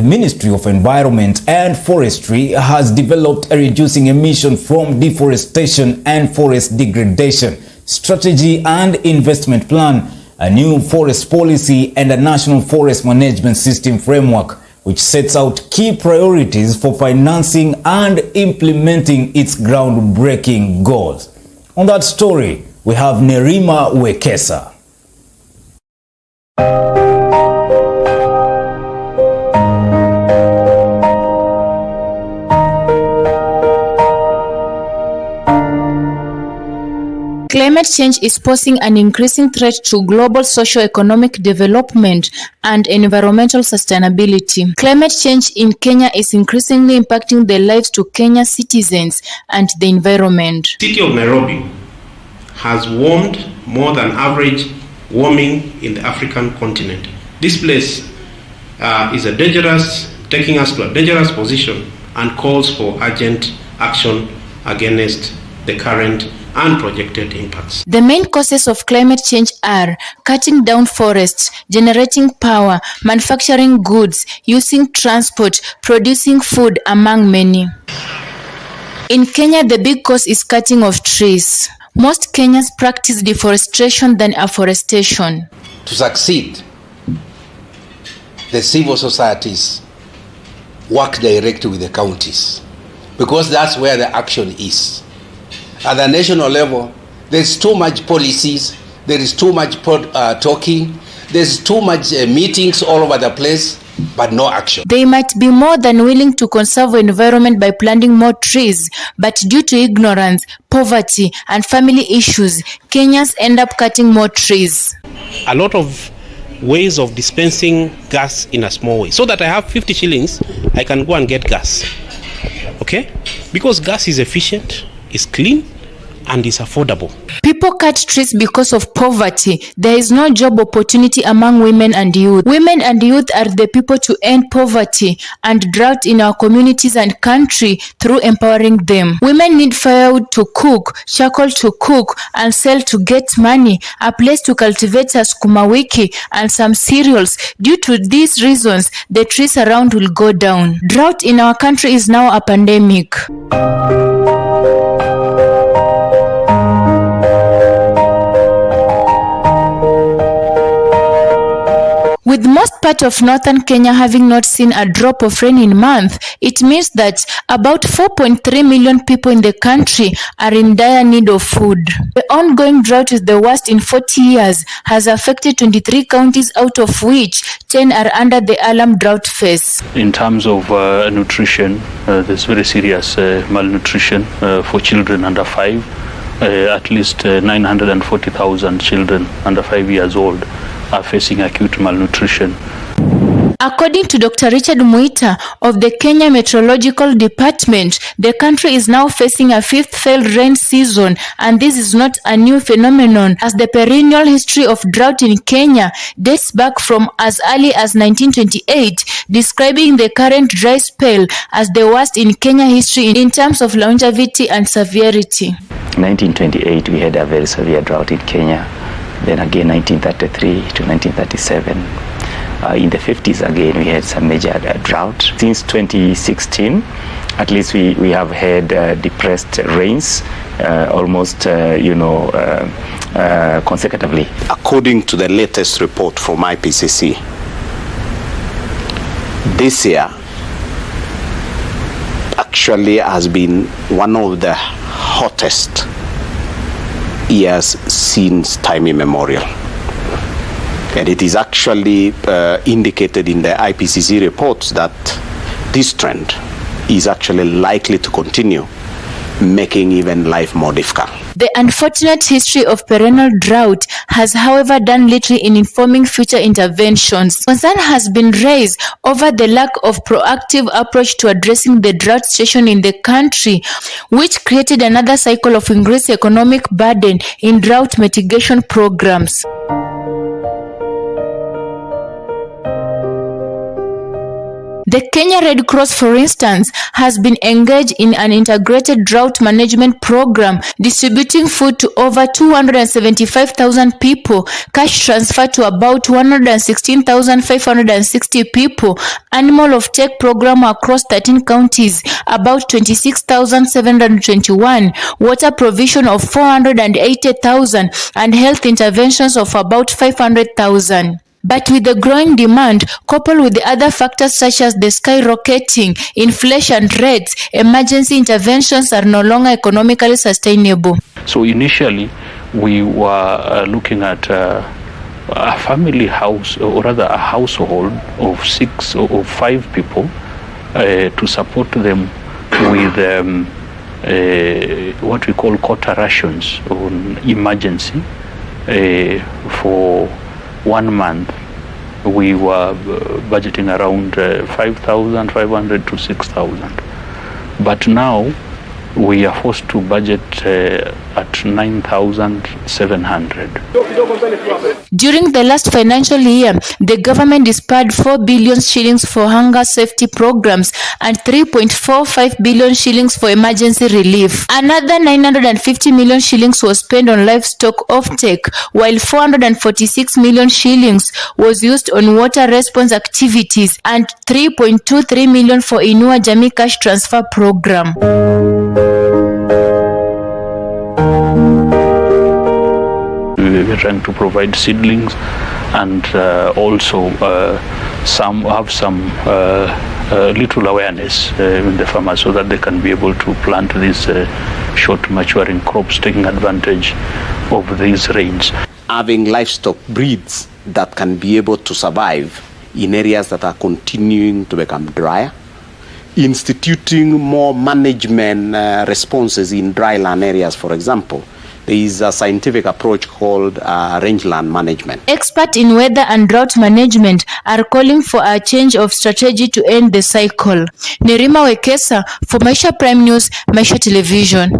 Ministry of Environment and Forestry has developed a reducing emission from deforestation and forest degradation strategy and investment plan, a new forest policy, and a national forest management system framework, which sets out key priorities for financing and implementing its groundbreaking goals. On that story, we have Nerima Wekesa. Climate change is posing an increasing threat to global socio-economic development and environmental sustainability. Climate change in Kenya is increasingly impacting the lives to Kenya's citizens and the environment. The city of Nairobi has warmed more than average warming in the African continent. This place is taking us to a dangerous position and calls for urgent action against the current and projected impacts. The main causes of climate change are cutting down forests, generating power, manufacturing goods, using transport, producing food, among many. In Kenya, the big cause is cutting of trees. Most Kenyans practice deforestation than afforestation. To succeed, the civil societies work directly with the counties because that's where the action is. At the national level, there's too much policies, there is too much talking, there's too much meetings all over the place, but no action. They might be more than willing to conserve the environment by planting more trees, but due to ignorance, poverty, and family issues, Kenyans end up cutting more trees. A lot of ways of dispensing gas in a small way. So that I have 50 shillings, I can go and get gas. Okay? Because gas is efficient, is clean, and is affordable. People cut trees because of poverty. There is no job opportunity among women and youth. Women and youth are the people to end poverty and drought in our communities and country through empowering them. Women need firewood to cook, charcoal to cook, and sell to get money, a place to cultivate a sukuma wiki and some cereals. Due to these reasons, the trees around will go down. Drought in our country is now a pandemic. With most part of northern Kenya having not seen a drop of rain in months, it means that about 4.3 million people in the country are in dire need of food. The ongoing drought is the worst in 40 years, has affected 23 counties, out of which 10 are under the alarm drought phase. In terms of nutrition, there's very serious malnutrition for children under 5. At least 940,000 children under 5 years old are facing acute malnutrition. According to Dr. Richard Muita of the Kenya Meteorological Department, the country is now facing a fifth failed rain season, and this is not a new phenomenon, as the perennial history of drought in Kenya dates back from as early as 1928, describing the current dry spell as the worst in Kenya history in terms of longevity and severity. In 1928, we had a very severe drought in Kenya. Then again, 1933 to 1937. In the 50s again, we had some major drought. Since 2016, at least we have had depressed rains almost, consecutively. According to the latest report from IPCC, this year actually has been one of the hottest years since time immemorial, and it is actually indicated in the IPCC reports that this trend is actually likely to continue, making even life more difficult. The unfortunate history of perennial drought has, however, done little in informing future interventions. Concern has been raised over the lack of proactive approach to addressing the drought situation in the country, which created another cycle of increased economic burden in drought mitigation programs. The Kenya Red Cross, for instance, has been engaged in an integrated drought management program, distributing food to over 275,000 people, cash transfer to about 116,560 people, animal offtake program across 13 counties, about 26,721, water provision of 480,000, and health interventions of about 500,000. But with the growing demand, coupled with the other factors such as the skyrocketing inflation rates, emergency interventions are no longer economically sustainable. So initially, we were looking at a family house, or rather a household of 6 or 5 people, to support them with what we call quarter rations on emergency for 1 month. We were budgeting around 5,500 to 6,000. But now we are forced to budget at 9,700. During the last financial year, the government disbursed 4 billion shillings for hunger safety programs and 3.45 billion shillings for emergency relief. Another 950 million shillings was spent on livestock offtake, while 446 million shillings was used on water response activities and 3.23 million for Inua Jamii cash transfer program. We're trying to provide seedlings and also some little awareness in the farmers so that they can be able to plant these short maturing crops, taking advantage of these rains. Having livestock breeds that can be able to survive in areas that are continuing to become drier, instituting more management responses in dryland areas, for example. There is a scientific approach called rangeland management. Experts in weather and drought management are calling for a change of strategy to end the cycle. Nerima Wekesa for Maisha Prime News, Maisha Television.